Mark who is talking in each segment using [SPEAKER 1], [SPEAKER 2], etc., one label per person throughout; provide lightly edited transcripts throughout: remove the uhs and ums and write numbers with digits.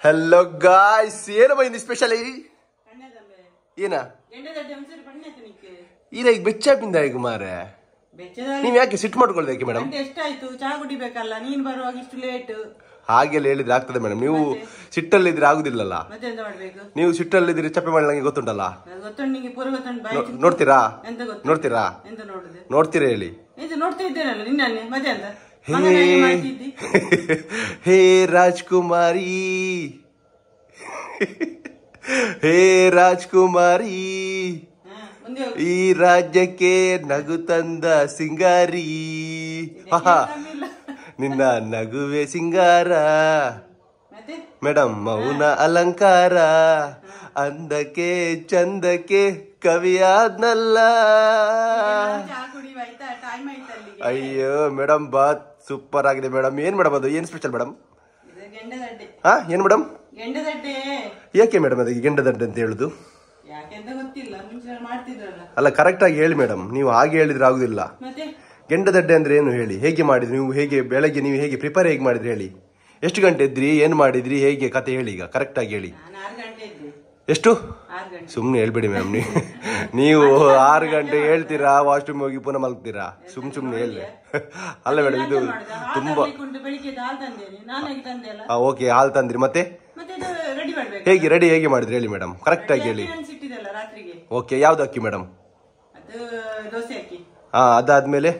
[SPEAKER 1] Hello guys, ಏನು ಬೈಂದಿ special ಏನ ಈಗ ಬೆಚ್ಚ ಬಿಂದ ಈಗ ಮಾರೆ ನೀವ್ ಯಾಕೆ ಸಿಟ್ ಮಾಡ್ಕೊಳ್ಬೇಕು ಮೇಡಮ್?
[SPEAKER 2] ಎಷ್ಟಾಯ್ತು ಚಹಾ ಕುಡಿಬೇಕಲ್ಲ, ನೀನ್ ಬರುವಾಗ ಇಷ್ಟು ಲೇಟ್
[SPEAKER 1] ಹಾಗೆಲ್ಲ ಹೇಳಿದ್ರೆ ಆಗ್ತದೆ ಮೇಡಮ್. ನೀವು ಸಿಟ್ಟಲ್ಲಿದ್ರೆ ಆಗುದಿಲ್ಲಲ್ಲ. ನೀವು ಸಿಟ್ಟಲ್ಲಿದ್ರೆ ಚಪ್ಪೆ ಮಾಡಿ ನಂಗೆ ಗೊತ್ತುಂಟಲ್ಲ. ನೋಡ್ತೀರಾ ನೋಡ್ತೀರಾ ನೋಡ್ತೀರಾ ಹೇಳಿ. ಹೇ ರಾಜ್ಕುಮಾರಿ ಹೇ ರಾಜ್ಕುಮಾರಿ ಈ ರಾಜ್ಯಕ್ಕೆ ನಗು ತಂದ ಸಿಂಗಾರಿ, ನಿನ್ನ ನಗುವೆ ಸಿಂಗಾರ ಮೇಡಮ್, ಮೌನ ಅಲಂಕಾರ, ಅಂದಕ್ಕೆ ಚಂದಕ್ಕೆ ಕವಿಯಾದ್ನಲ್ಲ. ಅಯ್ಯೋ ಮೇಡಮ್ ಬಾತ್ ಸೂಪರ್ ಆಗಿದೆ ಮೇಡಮ್. ಏನ್ ಮೇಡಮ್ ಅದು, ಏನ್ ಸ್ಪೆಷಲ್ ಮೇಡಮ್? ಹಾ ಏನ್ ಮೇಡಮ್? ಯಾಕೆ ಮೇಡಮ್ ಅದಕ್ಕೆ ಗೆಂಡದಡ್ಡೆ ಅಂತ ಹೇಳುದು? ಅಲ್ಲ ಕರೆಕ್ಟ್ ಆಗಿ ಹೇಳಿ ಮೇಡಮ್. ನೀವು ಹಾಗೆ ಹೇಳಿದ್ರೆ ಆಗುದಿಲ್ಲ. ಗೆಂಡದಡ್ಡೆ ಅಂದ್ರೆ ಏನು ಹೇಳಿ, ಹೇಗೆ ಮಾಡಿದ್ರಿ ನೀವು? ಹೇಗೆ ಬೆಳಗ್ಗೆ ನೀವು ಹೇಗೆ ಪ್ರಿಪೇರ್ ಹೇಗೆ ಮಾಡಿದ್ರಿ ಹೇಳಿ? ಎಷ್ಟು ಗಂಟೆ ಇದ್ರಿ, ಏನ್ ಮಾಡಿದ್ರಿ, ಹೇಗೆ ಕತೆ ಹೇಳಿ ಈಗ ಕರೆಕ್ಟ್ ಆಗಿ ಹೇಳಿ. ಎಷ್ಟು? ಸುಮ್ನೆ ಹೇಳ್ಬೇಡಿ ಮ್ಯಾಮ್. ನೀವು 6 ಗಂಟೆ ಹೇಳ್ತೀರಾ, ವಾಶ್ರೂಮ್ ಹೋಗಿ ಪುನಃ ಮಲ್ಗ್ತೀರಾ. ಸುಮ್ನೆ ಹೇಳಿ. ಅಲ್ಲ ಮೇಡಮ್ ಇದು ತುಂಬಾ ಓಕೆ. ಹಾಲ್ ತಂದ್ರಿ, ಮತ್ತೆ ಹೇಗೆ ರೆಡಿ ಹೇಗೆ ಮಾಡಿದ್ರಿ ಹೇಳಿ ಮೇಡಮ್, ಕರೆಕ್ಟ್ ಆಗಿ ಹೇಳಿ. ಓಕೆ, ಯಾವ್ದು ಅಕ್ಕಿ ಮೇಡಮ್? ಹಾ, ಅದಾದ್ಮೇಲೆ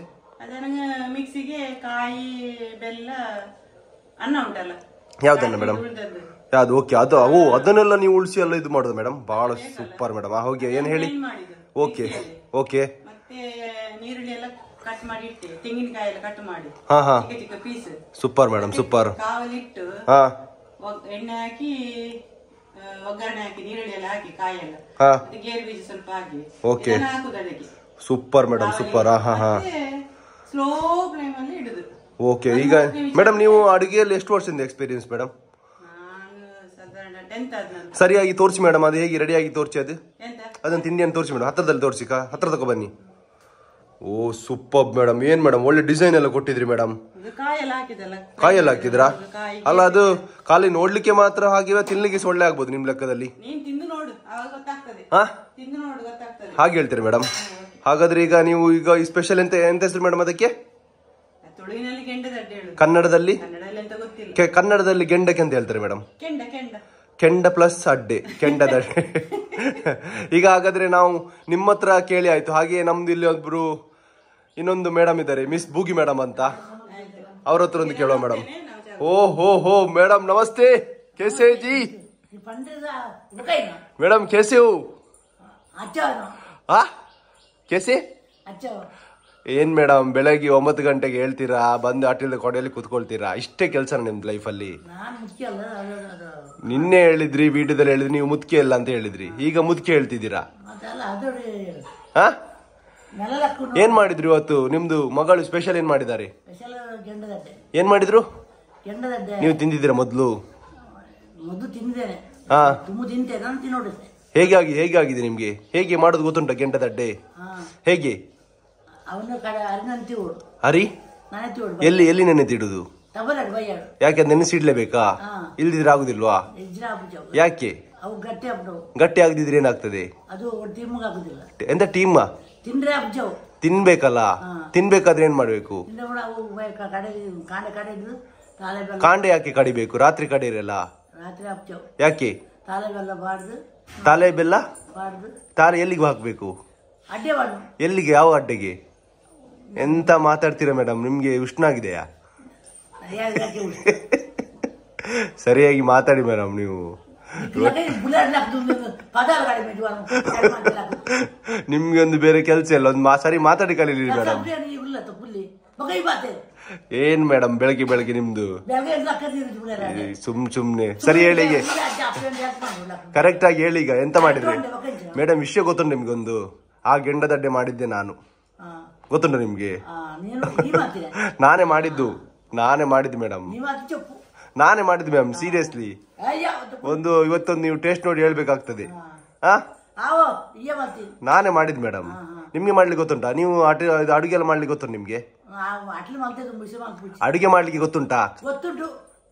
[SPEAKER 2] ಮಿಕ್ಸಿಗೆ ಕಾಯಿ ಬೆಲ್ಲ ಅನ್ನ ಉಂಟಲ್ಲ, ಯಾವ್ದನ್ನ
[SPEAKER 1] ಮೇಡಮ್? ಯಾವ್ದು? ಓಕೆ, ಅದು ಅದನ್ನೆಲ್ಲ ನೀವು ಉಳಿಸಿ ಎಲ್ಲ ಇದು ಮಾಡೋದು ಮೇಡಮ್, ಬಹಳ ಸೂಪರ್ ಮೇಡಮ್. ಹೋಗಿ ಏನ್ ಹೇಳಿ. Okay okay.
[SPEAKER 2] ಮತ್ತೆ ನೀರುಳ್ಳಿ ಎಲ್ಲ ಕಟ್ ಮಾಡಿ ಇಟ್ಟೆ, ತೆಂಗಿನಕಾಯಿ ಎಲ್ಲ ಕಟ್ ಮಾಡಿ ಚಿಕ್ಕ ಪೀಸ್.
[SPEAKER 1] Super madam, super.
[SPEAKER 2] ಕಾವಲಿಟ್ಟು ಎಣ್ಣೆ ಹಾಕಿ ಒಗ್ಗರಣೆ ಹಾಕಿ ನೀರುಳ್ಳಿ ಎಲ್ಲ ಹಾಕಿ ಕಾಯಿ ಎಲ್ಲ ಗೇರು ಬೀಜ ಸ್ವಲ್ಪ ಹಾಕಿ ಹಾಕುದು ಅದಕ್ಕೆ. Super madam, super. Slow flame ಅಲ್ಲಿ ಇಡುದು.
[SPEAKER 1] ಓಕೆ. ಈಗ ಮೇಡಮ್ ನೀವು ಅಡುಗೆಯಲ್ಲಿ ಎಷ್ಟು ವರ್ಷದಿಂದ ಎಕ್ಸ್ಪೀರಿಯನ್ಸ್ ಮೇಡಮ್? ಸರಿಯಾಗಿ ತೋರಿಸಿ ಮೇಡಮ್, ಅದು ಹೇಗೆ ರೆಡಿಯಾಗಿ ತೋರಿಸಿ, ಅದು ಅದನ್ನ ತಿಂಡಿಯನ್ನು ತೋರಿಸಿ ಮೇಡಮ್. ಹತ್ರದಲ್ಲಿ ತೋರಿಸಿ, ಹತ್ರ ತಗೋ ಬನ್ನಿ. ಓ ಸೂಪರ್ ಮೇಡಮ್. ಏನ್ ಮೇಡಮ್ ಒಳ್ಳೆ ಡಿಸೈನ್ ಎಲ್ಲ ಕೊಟ್ಟಿದ್ರಿ ಮೇಡಮ್. ಕಾಯೆಲ್ಲ ಹಾಕಿದ್ರಾ? ಅಲ್ಲ ಅದು ಖಾಲಿ ನೋಡ್ಲಿಕ್ಕೆ ಮಾತ್ರ ಹಾಗೆ, ತಿನ್ಲಿಕ್ಕೆ ಒಳ್ಳೆ ಆಗ್ಬೋದು ನಿಮ್ ಲೆಕ್ಕದಲ್ಲಿ. ಹಾಗೆ ಹೇಳ್ತೀರಿ ಮೇಡಮ್. ಹಾಗಾದ್ರೆ ಈಗ ನೀವು ಈಗ ಸ್ಪೆಷಲ್ ಎಂತ ಹೆಸರು ಮೇಡಮ್ ಅದಕ್ಕೆ? ಕನ್ನಡದಲ್ಲಿ ಕನ್ನಡದಲ್ಲಿ ಗೆಂಡಕ್ಕೆ ಅಂತ ಹೇಳ್ತಾರೆ ಮೇಡಮ್. ಕೆಂಡ ಪ್ಲಸ್ ಅಡ್ಡೆ, ಕೆಂಡದಡ್ಡೆ. ಈಗ ಹಾಗಾದ್ರೆ ನಾವು ನಿಮ್ಮ ಹತ್ರ ಕೇಳಿ ಆಯ್ತು. ಹಾಗೆ ನಮ್ದು ಇಲ್ಲಿ ಒಬ್ರು ಇನ್ನೊಂದು ಮೇಡಮ್ ಇದ್ದಾರೆ, ಮಿಸ್ ಬೂಗಿ ಮೇಡಮ್ ಅಂತ, ಅವ್ರ ಹತ್ರ ಒಂದು ಕೇಳುವ ಮೇಡಮ್. ಓ ಹೋ ಮೇಡಮ್ ನಮಸ್ತೆ. कैसे जी ಮೇಡಮ್? कैसे हो? कैसे? ಏನ್ ಮೇಡಮ್ ಬೆಳಗ್ಗೆ 9 ಗಂಟೆಗೆ ಹೇಳ್ತೀರಾ, ಬಂದು ಅಟ್ಟಿಲ್ದ ಕೊಡೆಯಲ್ಲಿ ಕುತ್ಕೊಳ್ತೀರಾ, ಇಷ್ಟೇ ಕೆಲಸ ನಿಮ್ದು ಲೈಫಲ್ಲಿ? ನಿನ್ನೆ ಹೇಳಿದ್ರಿ, ವಿಡಿಯೋದಲ್ಲಿ ಹೇಳಿದ್ರಿ ನೀವು ಮುದ್ಕಿ ಅಲ್ಲ ಅಂತ ಹೇಳಿದ್ರಿ, ಈಗ ಮುದ್ಕಿ ಹೇಳ್ತಿದ್ದೀರಾ. ಏನ್ ಮಾಡಿದ್ರಿ ಇವತ್ತು? ನಿಮ್ದು ಮಗಳು ಸ್ಪೆಷಲ್ ಏನ್ ಮಾಡಿದ್ದಾರೆ? ಏನ್ ಮಾಡಿದ್ರು? ನೀವು ತಿಂದಿದ್ದೀರಾ ಮೊದ್ಲು? ಹೇಗಾಗಿದೆ ನಿಮ್ಗೆ? ಹೇಗೆ ಮಾಡೋದು ಗೊತ್ತುಂಟ ಗೆಂಡದಡ್ಡೆ? ಹೇಗೆ? ಹರಿ ಎಲ್ಲಿ ನೆನೆತಿಡುದು? ಯಾಕೆ ನೆನೆಸಿಡ್ಲೇಬೇಕಾ? ಇಲ್ದಿದ್ರೆ ಆಗುದಿಲ್ವಾ? ಯಾಕೆ? ಗಟ್ಟಿ ಆಗದಿದ್ರೆ ಏನಾಗ್ತದೆ? ಎಂತ ಟೀಮ್ ತಿನ್ಬೇಕಲ್ಲ? ತಿನ್ಬೇಕಾದ್ರೆ ಏನ್ ಮಾಡ್ಬೇಕು? ಕಾಂಡೆ ಯಾಕೆ ಕಡಿಬೇಕು? ರಾತ್ರಿ ಕಡಿರಲ್ಲ ಯಾಕೆ? ತಾಲೆ ಬೆಲ್ಲ ತಾಲೆ ಎಲ್ಲಿಗೆ ಹಾಕ್ಬೇಕು? ಎಲ್ಲಿಗೆ? ಯಾವ ಅಡ್ಡೆಗೆ? ಎಂತ ಮಾತಾಡ್ತೀರಾ ಮೇಡಮ್, ನಿಮ್ಗೆ ಉಷ್ಣ ಆಗಿದೆಯಾ? ಸರಿಯಾಗಿ ಮಾತಾಡಿ ಮೇಡಮ್ ನೀವು. ನಿಮ್ಗೆ ಒಂದು ಬೇರೆ ಕೆಲ್ಸ ಇಲ್ಲ, ಒಂದು ಸರಿ ಮಾತಾಡಿ ಕಲೀಲಿ ಮೇಡಮ್. ಏನ್ ಮೇಡಮ್ ಬೆಳಗ್ಗೆ ನಿಮ್ದು ಸುಮ್ನೆ ಸರಿ ಹೇಳಿ. ಕರೆಕ್ಟ್ ಆಗಿ ಹೇಳಿ. ಈಗ ಎಂತ ಮಾಡಿದ್ರಿ ಮೇಡಮ್? ವಿಷಯ ಗೊತ್ತುಂಟು ನಿಮ್ಗೊಂದು? ಆ ಗೆಂಡದಡ್ಡೆ ಮಾಡಿದ್ದೆ ನಾನು, ಗೊತ್ತುಂಟು ನಿಮ್ಗೆ? ನಾನೇ ಮಾಡಿದ್ದು ಮೇಡಮ್, ನಾನೇ ಮಾಡಿದ್ದು ಮ್ಯಾಮ್. ಸೀರಿಯಸ್ಲಿ ಇವತ್ತೊಂದು ನೀವು ಟೇಸ್ಟ್ ನೋಡಿ ಹೇಳ್ಬೇಕಾಗ್ತದೆ. ನಾನೇ ಮಾಡಿದ್ದು ಮೇಡಮ್. ನಿಮ್ಗೆ ಮಾಡ್ಲಿಕ್ಕೆ ಗೊತ್ತುಂಟಾ? ನೀವು ಅಡುಗೆ ಎಲ್ಲ ಮಾಡ್ಲಿಕ್ಕೆ ಗೊತ್ತುಂಟು ನಿಮ್ಗೆ? ಅಡುಗೆ ಮಾಡ್ಲಿಕ್ಕೆ ಗೊತ್ತುಂಟಾ?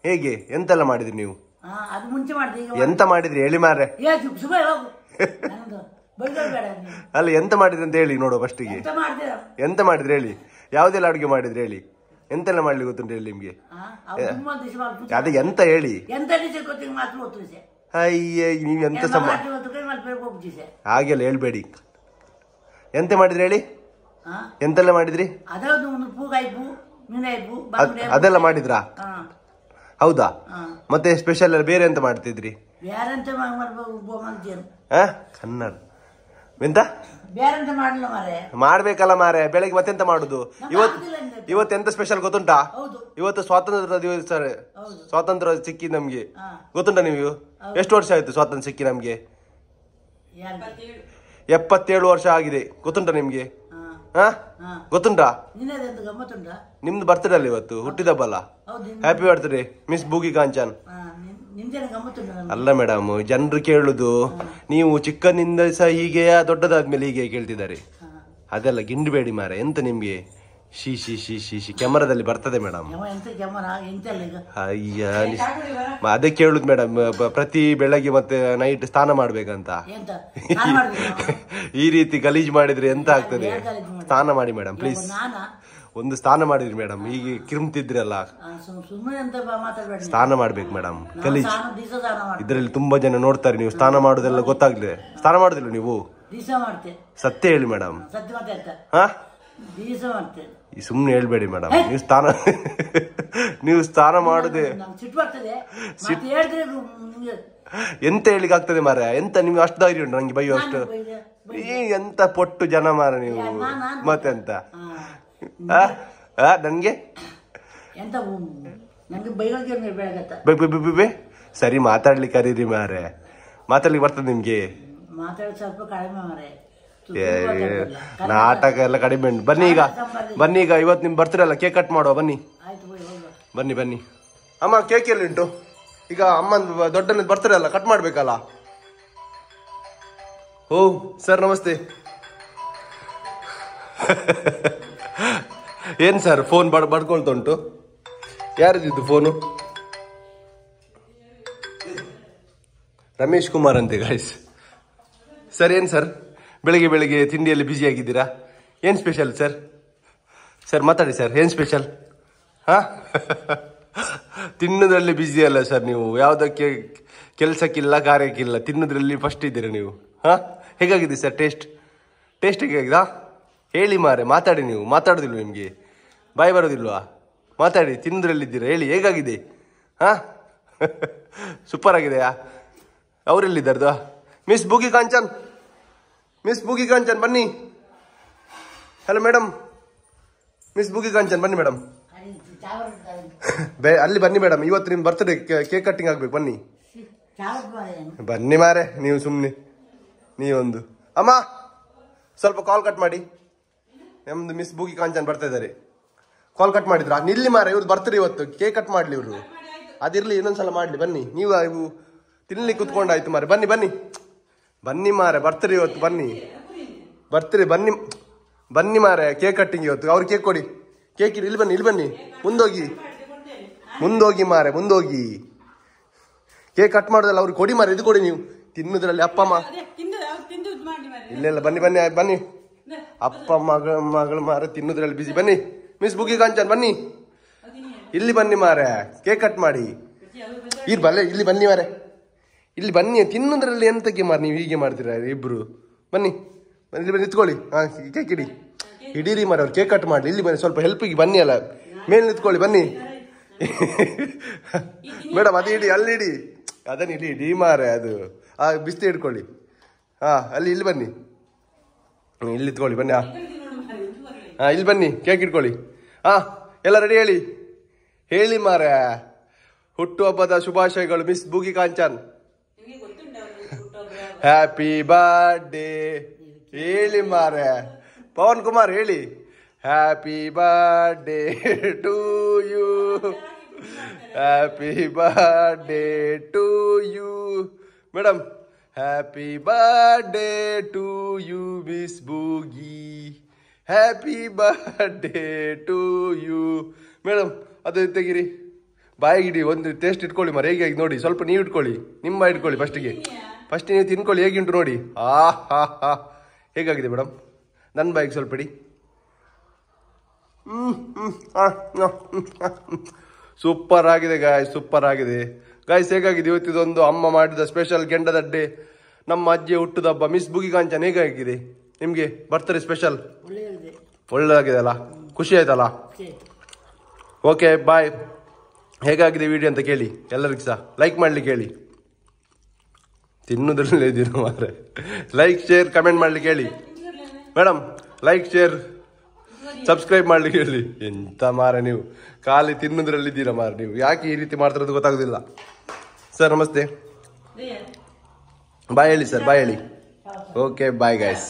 [SPEAKER 1] ಹೇಗೆ ಎಂತೆಲ್ಲ ಮಾಡಿದ್ರಿ ನೀವು?
[SPEAKER 3] ಅದು ಮುಂಚೆ ಮಾಡಿದೆ. ಈಗ
[SPEAKER 1] ಎಂತ ಮಾಡಿದ್ರಿ ಹೇಳಿ ಮಾರೆ.
[SPEAKER 3] ಸುಮ್ಮನೆ ಹೋಗು, ಬೈಬೇಡ.
[SPEAKER 1] ಅಲ್ಲ ಎಂತ ಮಾಡಿದ್ರಿ ಅಂತ ಹೇಳಿ ನೋಡುವ ಫಸ್ಟಿಗೆ. ಎಂತ ಮಾಡಿದ್ರಿ ಹೇಳಿ, ಯಾವ್ದೆಲ್ಲ ಅಡುಗೆ ಮಾಡಿದ್ರಿ ಹೇಳಿ, ಎಂತೆಲ್ಲ ಮಾಡ್ಲಿಕ್ಕೆ ಗೊತ್ತುಂಟು ಹೇಳಿ ನಿಮ್ಗೆ. ಅದೇ ಎಂತ ಹೇಳಿ. ಅಯ್ಯ ನೀವ್ ಎಂತ ಹಾಗೆಲ್ಲ ಹೇಳ್ಬೇಡಿ. ಎಂತ ಮಾಡಿದ್ರಿ ಹೇಳಿ, ಎಂತೆಲ್ಲ ಮಾಡಿದ್ರಿ? ಅದೆಲ್ಲ ಮಾಡಿದ್ರಾ? ಹೌದಾ? ಮತ್ತೆ ಸ್ಪೆಷಲ್ ಬೇರೆ ಎಂತ ಮಾಡ್ತಿದ್ರಿ? ಕನ್ನಡ ಎಂತ ಮಾಡ್ಬೇಕಲ್ಲ ಮಾರೆ. ಬೆಳಗ್ಗೆ ಮತ್ತೆಂತ ಮಾಡುದು? ಇವತ್ತೆಂತ ಸ್ಪೆಷಲ್ ಗೊತ್ತುಂಟಾ? ಇವತ್ತು ಸ್ವಾತಂತ್ರ್ಯ ದಿವಸ ಸರ್. ಸ್ವಾತಂತ್ರ್ಯ ಸಿಕ್ಕಿ ನಮ್ಗೆ ಗೊತ್ತುಂಟಾ? ನೀವು ಎಷ್ಟು ವರ್ಷ ಆಯ್ತು ಸ್ವಾತಂತ್ರ್ಯ ಸಿಕ್ಕಿ ನಮ್ಗೆ? 77 ವರ್ಷ ಆಗಿದೆ. ಗೊತ್ತುಂಟಾ ನಿಮ್ಗೆ? ಗೊತ್ತುಂಟಾ? ನಿಮ್ದು ಬರ್ತ್ಡೇ ಅಲ್ಲ ಇವತ್ತು, ಹುಟ್ಟಿದಬ್ಬಲ್ಲ. Happy birthday miss Boogi Kanchan. ಅಲ್ಲ ಮೇಡಮ್, ಜನರು ಕೇಳುದು ನೀವು ಚಿಕ್ಕನಿಂದ ಸಹ ಹೀಗೆಯಾ ದೊಡ್ಡದಾದ್ಮೇಲೆ ಹೀಗೆ ಕೇಳ್ತಿದ್ದಾರೆ. ಅದೆಲ್ಲ ಗಿಂಡಬೇಡಿ ಮಾರ. ಎಂತ ನಿಮ್ಗೆ ಶಿ ಶಿ ಶಿ ಶಿ ಶಿ ಕ್ಯಾಮರಾದಲ್ಲಿ ಬರ್ತದೆ ಮೇಡಮ್. ಅಯ್ಯ ಅದೇ ಕೇಳುದು ಮೇಡಮ್, ಪ್ರತಿ ಬೆಳಗ್ಗೆ ಮತ್ತೆ ನೈಟ್ ಸ್ನಾನ ಮಾಡ್ಬೇಕಂತ. ಈ ರೀತಿ ಗಲೀಜ್ ಮಾಡಿದ್ರೆ ಎಂತ ಆಗ್ತದೆ? ಸ್ನಾನ ಮಾಡಿ ಮೇಡಮ್ ಪ್ಲೀಸ್. ಒಂದು ಸ್ನಾನ ಮಾಡಿದ್ರಿ ಮೇಡಮ್, ಈಗ ಕಿರ್ಮ್ತಿದ್ರಲ್ಲ. ಸ್ನಾನ ಮಾಡ್ಬೇಕು ಮೇಡಮ್, ಗಲೀಜ್. ಇದ್ರಲ್ಲಿ ತುಂಬಾ ಜನ ನೋಡ್ತಾರೆ, ನೀವು ಸ್ನಾನ ಮಾಡೋದೆಲ್ಲ ಗೊತ್ತಾಗ್ಲಿದೆ. ಸ್ನಾನ ಮಾಡುದಿಲ್ಲ ನೀವು? ಸತ್ಯ ಹೇಳಿ ಮೇಡಮ್. ಸುಮ್ನೆ ಹೇಳ್ಬೇಡಿ ಮೇಡಮ್. ನೀವು ಸ್ನಾನ ಮಾಡುದೇ ಎಂತ ಹೇಳಿಕ್ ಆಗ್ತದೆ ಮಾರ? ಎಂತ ನಿಮ್ಗೆ ಅಷ್ಟು ಧೈರ್ಯ ಉಂಟು ನಂಗೆ ಬೈಯೋ ಅಷ್ಟು? ಎಂತ ಪೊಟ್ಟು ಜನ ಮಾರ ನೀವು. ಮತ್ತೆಂತ ನನ್ಗೆ ಸರಿ ಮಾತಾಡ್ಲಿಕ್ಕೆ ಕರೀರಿ ಮಾರೆ. ಮಾತಾಡ್ಲಿಕ್ಕೆ ಬರ್ತದೆ ನಿಮ್ಗೆ? ನಾಟಕ ಎಲ್ಲ ಕಡಿಮೆ ಉಂಟು. ಬನ್ನಿ ಈಗ, ಬನ್ನಿ ಈಗ. ಇವತ್ತು ನಿಮ್ ಬರ್ತೀರ ಅಲ್ಲ, ಕೇಕ್ ಕಟ್ ಮಾಡುವ. ಬನ್ನಿ ಬನ್ನಿ ಬನ್ನಿ. ಅಮ್ಮ ಕೇಕ್ ಎಲ್ಲಿ ಉಂಟು? ಈಗ ಅಮ್ಮನ್ ದೊಡ್ಡನ ಬರ್ತೀರ ಅಲ್ಲ, ಕಟ್ ಮಾಡ್ಬೇಕಲ್ಲ. ಓ ಸರ್ ನಮಸ್ತೆ. ಏನ್ ಸರ್ ಫೋನ್ ಬಡ್ಕೊಳ್ತಾ ಉಂಟು? ಯಾರಿದ್ದು ಫೋನು? ರಮೇಶ್ ಕುಮಾರ್ ಅಂತೆ ಗಾಯ್ಸ್. ಸರ್ ಏನ್ ಸರ್ ಬೆಳಿಗ್ಗೆ ಬೆಳಿಗ್ಗೆ ತಿಂಡಿಯಲ್ಲಿ ಬ್ಯುಸಿ ಆಗಿದ್ದೀರಾ? ಏನ್ ಸ್ಪೆಷಲ್ ಸರ್? ಸರ್ ಮಾತಾಡಿ ಸರ್, ಏನ್ ಸ್ಪೆಷಲ್? ತಿನ್ನೋದ್ರಲ್ಲಿ ಬ್ಯುಸಿ ಅಲ್ಲ ಸರ್ ನೀವು. ಯಾವುದಕ್ಕೆ ಕೆಲಸಕ್ಕಿಲ್ಲ, ಕಾರ್ಯಕ್ಕಿಲ್ಲ, ತಿನ್ನೋದ್ರಲ್ಲಿ ಫಸ್ಟ್ ಇದ್ದೀರಾ ನೀವು. ಹೇಗಾಗಿದೆ ಸರ್ ಟೇಸ್ಟ್? ಟೇಸ್ಟ್ ಹೇಗಾಗಿದಾ ಹೇಳಿ ಮಾರೆ. ಮಾತಾಡಿ. ನೀವು ಮಾತಾಡೋದಿಲ್ವ? ನಿಮಗೆ ಬಾಯಿ ಬರೋದಿಲ್ವಾ? ಮಾತಾಡಿ. ತಿನ್ನೋದ್ರಲ್ಲಿದ್ದೀರಾ ಹೇಳಿ, ಹೇಗಾಗಿದೆ? ಸೂಪರ್ ಆಗಿದೆಯಾ? ಅವರೆಲ್ಲಿದ್ದಾರ್ದು? ಮಿಸ್ ಬೂಗಿ ಕಾಂಚನ್, ಮಿಸ್ ಬೂಗಿ ಕಾಂಚನ್ ಬನ್ನಿ. Hello madam, miss Boogi Kanchan ಬನ್ನಿ ಮೇಡಮ್. ಅಲ್ಲಿ ಬನ್ನಿ ಮೇಡಮ್, ಇವತ್ತು ನಿಮ್ ಬರ್ತ್ಡೇ ಕೇಕ್ ಕಟ್ಟಿಂಗ್ ಆಗ್ಬೇಕು. ಬನ್ನಿ ಬನ್ನಿ ಮಾರೆ. ನೀವು ಸುಮ್ನೆ ನೀವೊಂದು. ಅಮ್ಮ ಸ್ವಲ್ಪ ಕಾಲ್ ಕಟ್ ಮಾಡಿ. ನಮ್ದು ಮಿಸ್ ಬೂಗಿ ಕಾಂಚನ್ ಬರ್ತಾ ಇದ್ದಾರೆ. ಕಾಲ್ ಕಟ್ ಮಾಡಿದ್ರ? ನಿಲ್ಲಿ ಮಾರೆ, ಇವ್ರು ಬರ್ತಾರೆ ಇವತ್ತು. ಕೇಕ್ ಕಟ್ ಮಾಡ್ಲಿ ಇವ್ರು. ಅದಿರ್ಲಿ, ಇನ್ನೊಂದ್ಸಲ ಮಾಡ್ಲಿ. ಬನ್ನಿ ನೀವು. ಇವು ತಿನ್ಲಿಕ್ಕೆ ಕುತ್ಕೊಂಡಾಯ್ತು ಮಾರೆ. ಬನ್ನಿ ಬನ್ನಿ ಬನ್ನಿ ಮಾರೆ, ಬರ್ತಾರೆ ಇವತ್ತು. ಬನ್ನಿ ಬರ್ತೀರಿ. ಬನ್ನಿ ಬನ್ನಿ ಮಾರೆ, ಕೇಕ್ ಕಟ್ಟಿಂಗ್ ಇವತ್ತು. ಅವ್ರು ಕೇಕ್ ಕೊಡಿ. ಕೇಕ್ ಇಲ್ಲಿ ಬನ್ನಿ, ಇಲ್ಲಿ ಬನ್ನಿ. ಮುಂದೋಗಿ ಮುಂದೋಗಿ ಮಾರೆ, ಮುಂದೋಗಿ. ಕೇಕ್ ಕಟ್ ಮಾಡೋದಲ್ಲ, ಅವ್ರಿಗೆ ಕೊಡಿ ಮಾರೆ. ಇದು ಕೊಡಿ ನೀವು ತಿನ್ನುದ್ರಲ್ಲಿ. ಅಪ್ಪ ಅಮ್ಮ ಇಲ್ಲೆಲ್ಲ ಬನ್ನಿ ಬನ್ನಿ ಬನ್ನಿ. ಅಪ್ಪ ಮಗಳು ಮಾರೆ ತಿನ್ನುದ್ರಲ್ಲಿ ಬಿಸಿ. ಬನ್ನಿ ಮಿಸ್ ಬೂಗಿ ಕಾಂಚನ್ ಬನ್ನಿ. ಇಲ್ಲಿ ಬನ್ನಿ ಮಾರೆ, ಕೇಕ್ ಕಟ್ ಮಾಡಿ. ಇಲ್ಲಿ ಬನ್ನಿ ಮಾರೆ, ಇಲ್ಲಿ ಬನ್ನಿ. ತಿನ್ನೋದ್ರಲ್ಲಿ ಎಂತಕ್ಕೆ ಮಾರೆ ನೀವು ಹೀಗೆ ಮಾಡ್ತೀರಾ ಇಬ್ರು? ಬನ್ನಿ ಇಲ್ಲಿ ಬನ್ನಿ, ನಿಂತ್ಕೊಳ್ಳಿ. ಕೇಕ್ ಹಿಡೀರಿ ಮಾರೆ. ಅವ್ರು ಕೇಕ್ ಕಟ್ ಮಾಡಿ. ಇಲ್ಲಿ ಬನ್ನಿ, ಸ್ವಲ್ಪ ಹೆಲ್ಪಿಗೆ ಬನ್ನಿ. ಅಲ್ಲ ಮೇಲೆ ನಿಂತ್ಕೊಳ್ಳಿ. ಬನ್ನಿ ಮೇಡಮ್, ಅದು ಇಡಿ, ಅಲ್ಲಿ ಇಡಿ, ಅದನ್ನ ಇಡಿ ಮಾರೆ. ಅದು ಬಿಸ್ತಿ ಹಿಡ್ಕೊಳ್ಳಿ. ಅಲ್ಲಿ ಇಲ್ಲಿ ಬನ್ನಿ, ಇಲ್ಲಿ ಇತ್ಕೊಳ್ಳಿ. ಬನ್ನಿ. ಇಲ್ಲಿ ಬನ್ನಿ, ಕೇಕ್ ಇಟ್ಕೊಳ್ಳಿ. ಎಲ್ಲ ರೆಡಿ? ಹೇಳಿ ಮಾರೆ. ಹುಟ್ಟುಹಬ್ಬದ ಶುಭಾಶಯಗಳು miss Boogi Kanchan. Happy birthday ಹೇಳಿ ಮಾರೆ. ಪವನ್ ಕುಮಾರ್ ಹೇಳಿ. Happy birthday to you, happy birthday to you madam. Happy birthday to you miss Boogi. Happy birthday to you madam. ಅದು ತೆಗಿರಿ ಬಾಯಿಗಿಡಿ ಒಂದು ಟೇಸ್ಟ್ ಇಟ್ಕೊಳ್ಳಿ ಮರ ಹೇಗೆ ನೋಡಿ, ಸ್ವಲ್ಪ ನೀವು ಇಟ್ಕೊಳ್ಳಿ, ನಿಮ್ಮ ಇಟ್ಕೊಳ್ಳಿ ಫಸ್ಟ್ ನೀವು ತಿನ್ಕೊಳ್ಳಿ ಹೇಗುಂಟು ನೋಡಿ. ಹಾ ಹೇಗಾಗಿದೆ ಮೇಡಮ್? ನನ್ನ ಬಾಯಿಗೆ ಸ್ವಲ್ಪ ಇಡಿ. ಸೂಪರ್ ಆಗಿದೆ ಗಾಯ್ಸ್, ಸೂಪರ್ ಆಗಿದೆ ಗಾಯ್ಸ್. ಹೇಗಾಗಿದೆ ಇವತ್ತಿದೊಂದು ಅಮ್ಮ ಮಾಡಿದ ಸ್ಪೆಷಲ್ ಗೆಂಡದಡ್ಡೆ, ನಮ್ಮ ಅಜ್ಜಿಯ ಹುಟ್ಟದ ಹಬ್ಬ. ಮಿಸ್ ಬುಗಿ ಕಾಂಚನ್ ಹೇಗಾಗಿದೆ ನಿಮ್ಗೆ ಬರ್ತಾರೆ ಸ್ಪೆಷಲ್? ಒಳ್ಳೆದಾಗಿದೆ ಅಲ್ಲ, ಖುಷಿ ಆಯ್ತಲ್ಲ? Okay bye. ಹೇಗಾಗಿದೆ ವಿಡಿಯೋ ಅಂತ ಕೇಳಿ ಎಲ್ಲರಿಗೂ ಸಹ ಲೈಕ್ ಮಾಡ್ಲಿಕ್ಕೆ ಹೇಳಿ. ತಿನ್ನುದ್ರಲ್ಲೇ ಇದ್ದೀರ ಮಾರೆ. ಲೈಕ್ ಶೇರ್ ಕಮೆಂಟ್ ಮಾಡ್ಲಿಕ್ಕೆ ಹೇಳಿ ಮೇಡಮ್. ಲೈಕ್ ಶೇರ್ ಸಬ್ಸ್ಕ್ರೈಬ್ ಮಾಡ್ಲಿಕ್ಕೆ ಹೇಳಿ. ಎಂತ ಮಾರೆ ನೀವು ಖಾಲಿ ತಿನ್ನುದ್ರಲ್ಲಿದ್ದೀರಾ ಮಾರೆ ನೀವು. ಯಾಕೆ ಈ ರೀತಿ ಮಾಡ್ತಿರೋದು ಗೊತ್ತಾಗೋದಿಲ್ಲ. ಸರ್ ನಮಸ್ತೆ, ಬಾಯ್ ಹೇಳಿ ಸರ್, ಬಾಯ್ ಹೇಳಿ. Okay bye guys.